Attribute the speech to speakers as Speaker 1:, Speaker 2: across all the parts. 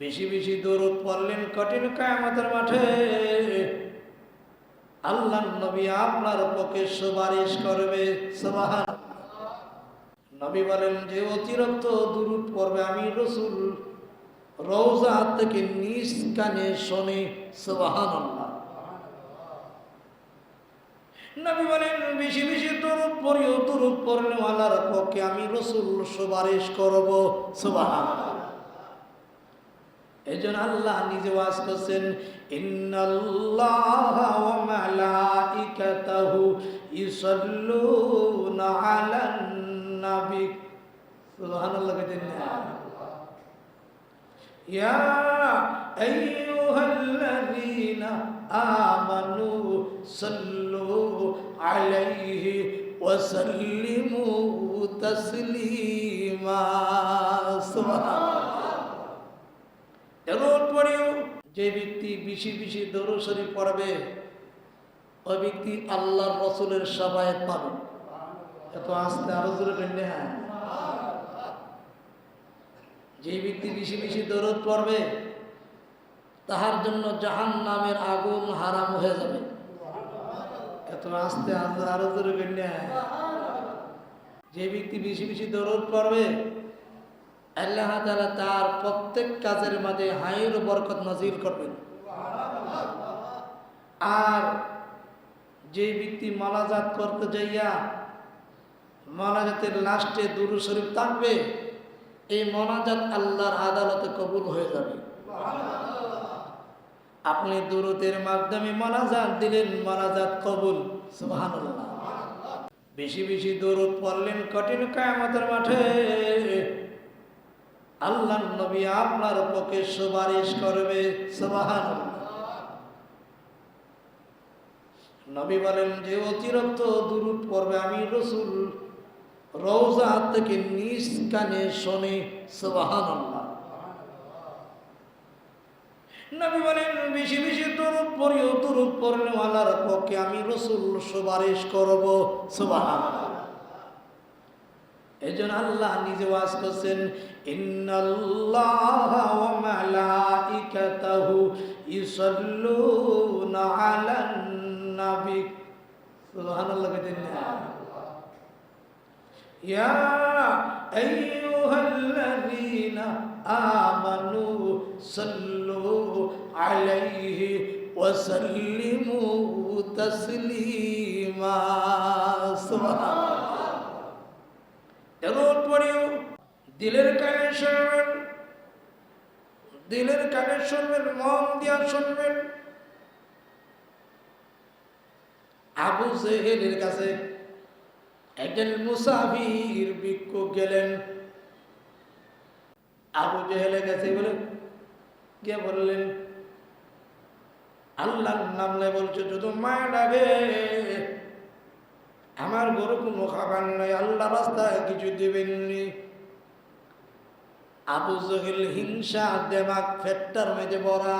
Speaker 1: বেশি বেশি দরুদ পড়লেন কঠিন কিয়ামতের মাঠে আল্লাহর নবী আপনার পক্ষে সুপারিশ করবে। সুবহানাল্লাহ। নবী বলেন যে অতিরিক্ত দরুদ পড়বে আমি রাসূল রওজা থেকে নিজ কানে শুনি। সুবহানাল্লাহ। নবী বলেন বেশি বেশি দরুদ পড়িও, দরুদ পড়লে আল্লাহর পক্ষে আমি রাসূল সুপারিশ করব। সুবহানাল্লাহ। এজন্য আল্লাহ নিজে ওয়াজ করছেন ইন্নাল্লাহা ওয়া মালাইকাতাহু ইউসাল্লুনা আলান নবী। সুবহানাল্লাহ। ইয়া আইয়ুহাল্লাযীনা আমানু সাল্লু আলাইহি ওয়া সাল্লিমু তাসলিমা। সুবহানাল্লাহ। দরুদ পড়িও। যে ব্যক্তি বেশি বেশি দরুদ শরীফ পড়বে ওই ব্যক্তি আল্লাহর রাসূলের শাফায়াত পাবে। এত আস্তে আরো জোরে বললে হ্যাঁ। যে ব্যক্তি বেশি বেশি দরুদ পড়বে তাহার জন্য জাহান্নামের আগুন হারাম হয়ে যাবে। এত আস্তে আরো জোরে বললে হ্যাঁ। যে ব্যক্তি বেশি বেশি দরুদ পড়বে আল্লাহ তাআলা তার প্রত্যেক কাজের মাঝে হায়ের বরকত নাজিল করবেন। আর যে ব্যক্তি মোনাজাত করতে যাইয়া মোনাজাতের লাস্টে দুরূদ শরীফ থাকবে এই মোনাজাত আল্লাহর আদালতে কবুল হয়ে যাবে। আপনি দুরূদের মাধ্যমে মোনাজাত দিলেন, মোনাজাত কবুল। সুবহানাল্লাহ। বেশি বেশি দরুদ পড়লেন কঠিন কিয়ামতের মাঠে আল্লাহর নবী আপনার পক্ষে সুপারিশ করবে। সুবহানাল্লাহ। নবী বলেন যে অতিরিক্ত দরুদ পড়বে আমি রাসূল রওজা থেকে নিজ কানে শুনি। সুবহানাল্লাহ। নবী বলেন বেশি বেশি দরুদ পড়িও, দরুদ পড়লে আল্লাহর পক্ষে আমি রাসূল সুপারিশ করব। সুবহানাল্লাহ। এজন্য আল্লাহ নিজে ওয়াজ করছেন ইন্নাল্লাহা ওয়া মালাইকাতাহু ইউসাল্লুনা আলান নবী। সুবহানাল্লাহ। ইয়া আইয়ুহাল্লাযীনা আমানু সাল্লু আলাইহি ওয়া সাল্লিমু তাসলিমা। সুবহানাল্লাহ। দরুদ পড়িও। দিলের কানে শুনবেন, দিলের কানে শুনবেন, মন দিয়া শুনবেন। আবু জেহেলের কাছে একজন মুসাফির ভিক্ষুক গেলেন। আবু জেহেলের কাছে বলে কে বললেন আল্লাহর নাম নিয়ে বলছো শুধু মায়া ডাকে, আমার গরু কোনো খাবার নাই, আল্লাহ রাস্তায় কিছু দিবেননি। আবু জেহেল হিংসা দেমাগ ফেটটার মধ্যে বড়া,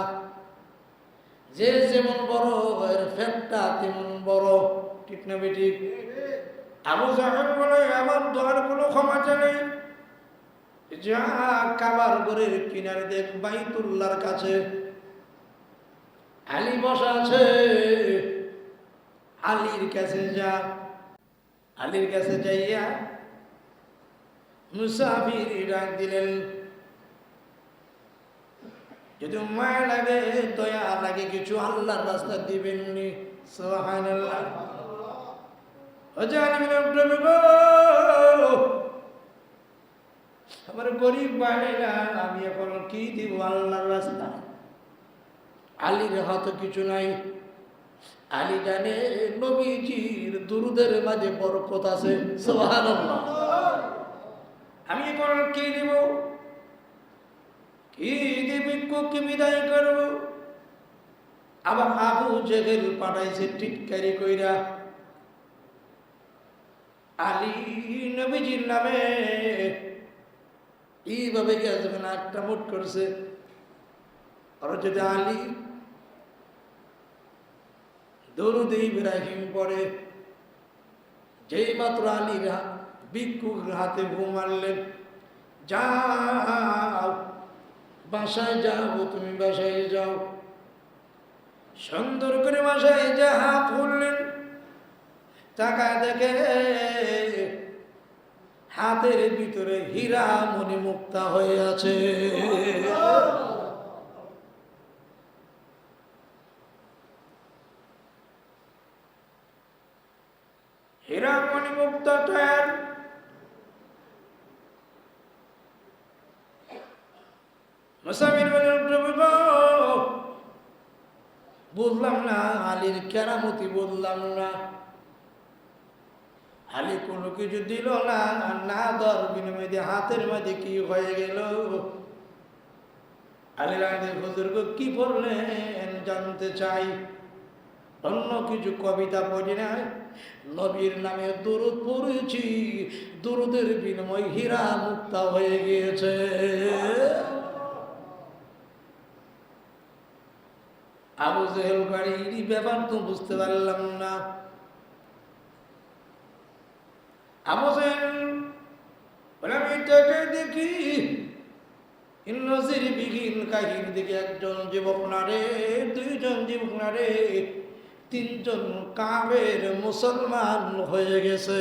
Speaker 1: যে যেমন বড় এর ফেটটা তেমন বড়। ঠিক না বেঠিক? আবু জেহেল বলে আমার দোয়ার কোনো ক্ষমা নেই, যা কাবার ঘরের কিনারে দেখ বাইতুল্লাহর কাছে আলী বসা আছে, আলীর কাছে যা। আলীর কাছে যাইয়া মুসাফির ডাক দিলেন যদি মায়া লাগে দয়া লাগে কিছু আল্লাহর রাস্তা দিবেননি। সুবহানাল্লাহ। আমার গরিব বাড়িরা আমি এখন কি দিব আল্লাহর রাস্তা? আলীর হাতে কিছু নাই। আলী জানে নবীজির দুরুদের মাঝে বরকত আছে। সুবহানাল্লাহ। আমি এখন কি দিব? কি দিবি কি বিদায় করব? আবার আবু জেহেল পাঠাইছে টিটকারি কইরা আলী নবীজির নামে এইভাবে গেছে একটা মুট করছে। আর যদি আলী দরুদ ইব্রাহিম পড়ে, যেই মাত্র আলীর ভিক্ষুক হাতে ঘুম মারলেন, যাও বাসায় যাও, তুমি বাসায় যাও। সুন্দর করে বাসায় যা হাত খুললেন, তাকায় দেখে হাতের ভিতরে হীরা মণি মুক্তা হয়ে আছে। হীরা মণি মুক্তাটার মুসাফির বলেন, প্রভু বুঝলাম না, আলীর কেরামতি বললাম না। আলী কোনো কিছু দিল না, না দর বিনিময় দিয়ে হাতের মধ্যে কি হয়ে গেল। আলী রাদের হুজুর কি পড়লেন জানতে চাই। অন্য কিছু কবিতা পড়ি না, নবীর নামে দুরূদ পড়েছি, দুরূদের বিনিময় হীরা মুক্তা হয়ে গিয়েছে। আবু জেহেল গাড়ি ব্যাপার তো বুঝতে পারলাম না। আবু জেহেল বলে, আমি তাকে দেখি নজির বিহীন কাহিনী দেখে একজন যুবক নারে, দুইজন যুবক নারে, তিনজন কাফের মুসলমান হয়ে গেছে।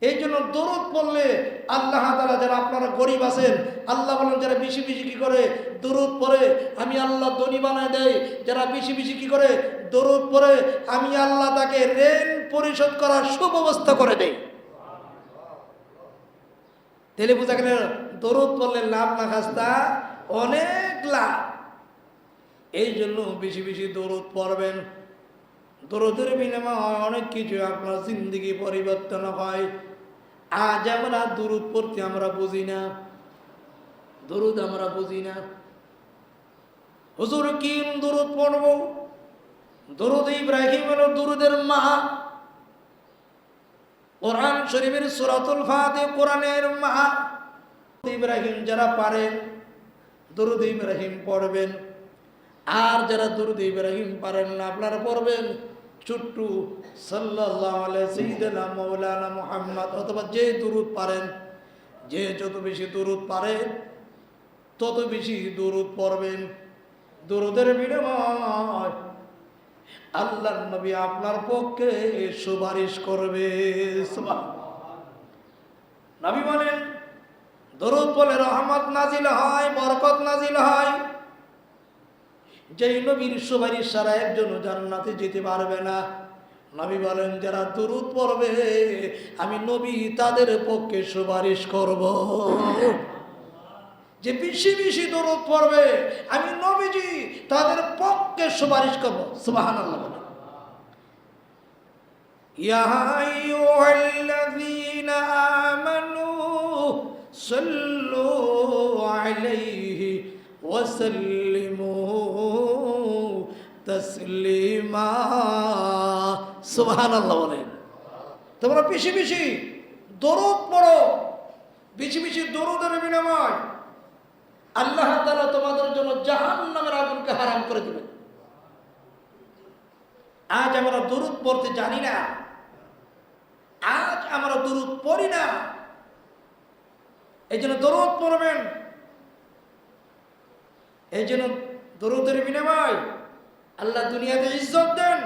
Speaker 1: এই জন্য দরুদ পড়লে আল্লাহ তাআলা, যারা আপনারা গরিব আছেন, আল্লাহ বলেন যারা বেশি বেশি কি করে দরুদ পড়ে আমি আল্লাহ ধনী বানায় দেয়। যারা বেশি বেশি কি করে দরুদ পড়ে আমি আল্লাহ তাকে ঋণ পরিশোধ করার সুব্যবস্থা করে দেয়। তাহলে বোঝা গেল দরুদ পড়লে লাভ না খাস্তা অনেক লাভ। এই জন্য বেশি বেশি দরুদ পড়বেন। দরুদের বিনিময়ে অনেক কিছু আপনার জিন্দেগি পরিবর্তন হয়। আজ আমরা দরুদ পড়তে আমরা বুঝি না, দরুদ আমরা বুঝি না। হুজুর কি দরুদ পড়ব? দরুদ ইব্রাহিম হলো দরুদের মা। কোরআন শরীফের সূরাতুল ফাতিহা কোরআনের মা। ইব্রাহিম যারা পারেন দরুদ ইব্রাহিম পড়বেন। আর যারা দরুদ ইব্রাহিম পারেন না, আপনারা পড়বেন ছোট্ট সাল্লাল্লাহু আলাইহি সাইয়্যিদিনা মাওলানা মুহাম্মদ, অথবা যে দরুদ পারেন, যে যত বেশি দরুদ পারে তত বেশি দরুদ পড়বেন। দরুদের বিনিময় আল্লাহর নবী আপনার পক্ষে সুপারিশ করবে। নবী বলেন দরুদ পড়লে রহমত নাজিল হয়, বরকত নাজিল হয়। যেই নবীর সুপারিশ ছাড়া একজন জান্নাতে যেতে পারবে না। নবী বলেন যারা দরুদ পড়বে আমি নবী তাদের পক্ষে সুপারিশ করব। যে বেশি বেশি দরুদ পড়বে আমি নবীজি তাদের পক্ষে সুপারিশ করব। সুবহানাল্লাহ। ইয়া আইয়ুহাল্লাযীনা আমানু সাল্লু আলাইহি ওয়া সাল্লিমু তাসলিমা। সুবহানাল্লাহ বলেন। তোমরা বেশি বেশি দরুদ পড়ো। বেশি বেশি দরুদের বিনিময় আল্লাহ তাআলা তোমাদের জন্য জাহান্নামের আগুনকে হারাম করে দিবেন। আজ আমরা দরুদ পড়তে জানি না, আজ আমরা দরুদ পড়ি না। এই জন্য দরুদ পড়বেন। এই জন্য দরুদের বিনিময় আল্লাহ দুনিয়াতে ইজ্জত দেন,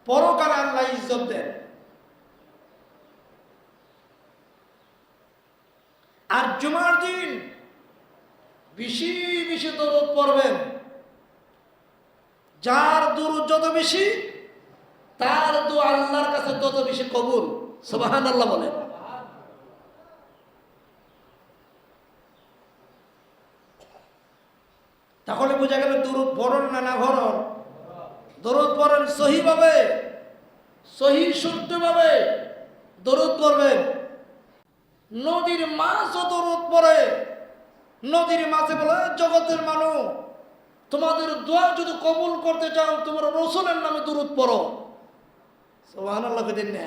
Speaker 1: পরকালে আল্লাহ ইজ্জত দেন। আর জুমার দিন বেশি বেশি দরুদ পড়বেন। যার দরুদ যত বেশি তার দোয়া আল্লাহর কাছে তত বেশি কবুল। সুবহানাল্লাহ বলেন। তাহলে বোঝা গেল দরুদ পড়েন না না ভরণ। দরুদ পড়েন সহিভাবে, সহি শুদ্ধভাবে দরুদ পড়বেন। নদীর মাছও দরুদ পড়ে। নদীর মাছে বলে জগতের মানুষ তোমাদের দোয়া যদি কবুল করতে চাও তোমরা রাসূলের নামে দরুদ পড়ো। সুবহানাল্লাহ কইতেন না?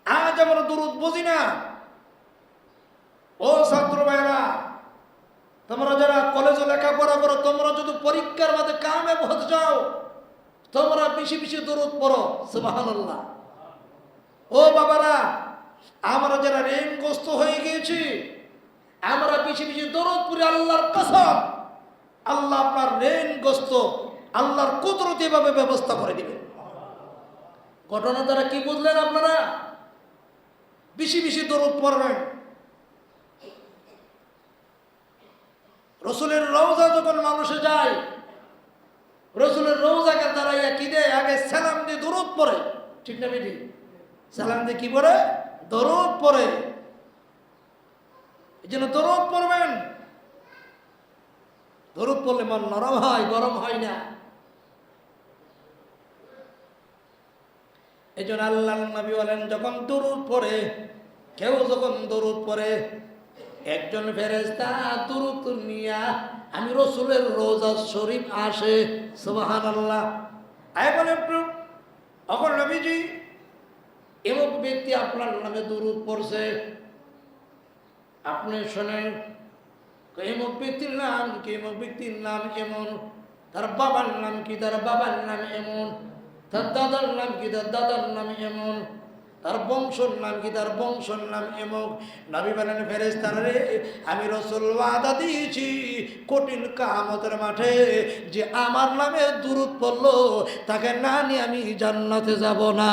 Speaker 1: আজ আমরা দরুদ বুঝি না। ও ছাত্র ভাইরা, তোমরা যারা কলেজে লেখাপড়া করো, তোমরা যদি পরীক্ষার মাঝে কামে হতে চাও তোমরা বেশি বেশি দরুদ পড়ো। সুবহানাল্লাহ। ও বাবারা, আমরা যারা ঋণগ্রস্ত হয়ে গিয়েছি, আমরা বেশি বেশি দরদ পড়ি আল্লাহর কসম, আল্লাহ আপনার ঋণগ্রস্ত আল্লাহর কুদরতি ভাবে ব্যবস্থা করে দিবেন। ঘটনা দ্বারা কি বুঝলেন আপনারা? বেশি বেশি দরদ পড়বেন। রসুলের রওজা যখন মানুষে যায়, রসুলের রওজাকে দাঁড়াইয়া কি দেয়? আগে সালাম দিয়ে দরুদ পড়ে, ঠিক না বেটি? সালাম দিয়ে কি পড়ে? দরুদ পড়ে। এই জন্য দরুদ পড়বেন। দরুদ পড়লে মন নরম হয়, গরম হয় না। এই জন্য আল্লাহ নবী বলেন, যখন দরুদ পড়ে, কেউ যখন দরুদ পড়ে, একজন ফেরেশতা দরুদ নিয়া আমি রসুলের রওজা শরীফ আসে। সুবহানাল্লাহ। আয় বলে একটু, এখন নবীজি এমন ব্যক্তি আপনার নামে দরুদ পড়ছে, আপনি শোনেন। এমন ব্যক্তির নাম কি? এমন ব্যক্তির নাম এমন। তার বাবার নাম কি? তার বাবার নাম এমন। তার দাদার নাম কি? তার দাদার নাম এমন। তার বংশর নাম কি? তার বংশর নাম এমন। নবী বলেন, ফেরেশতারা রে, আমি রাসূল ওয়াদা দিয়েছি কঠিন কিয়ামতের মাঠে যে আমার নামে দুরূদ পড়লো তাকে না নিয়ে আমি জান্নাতে যাব না।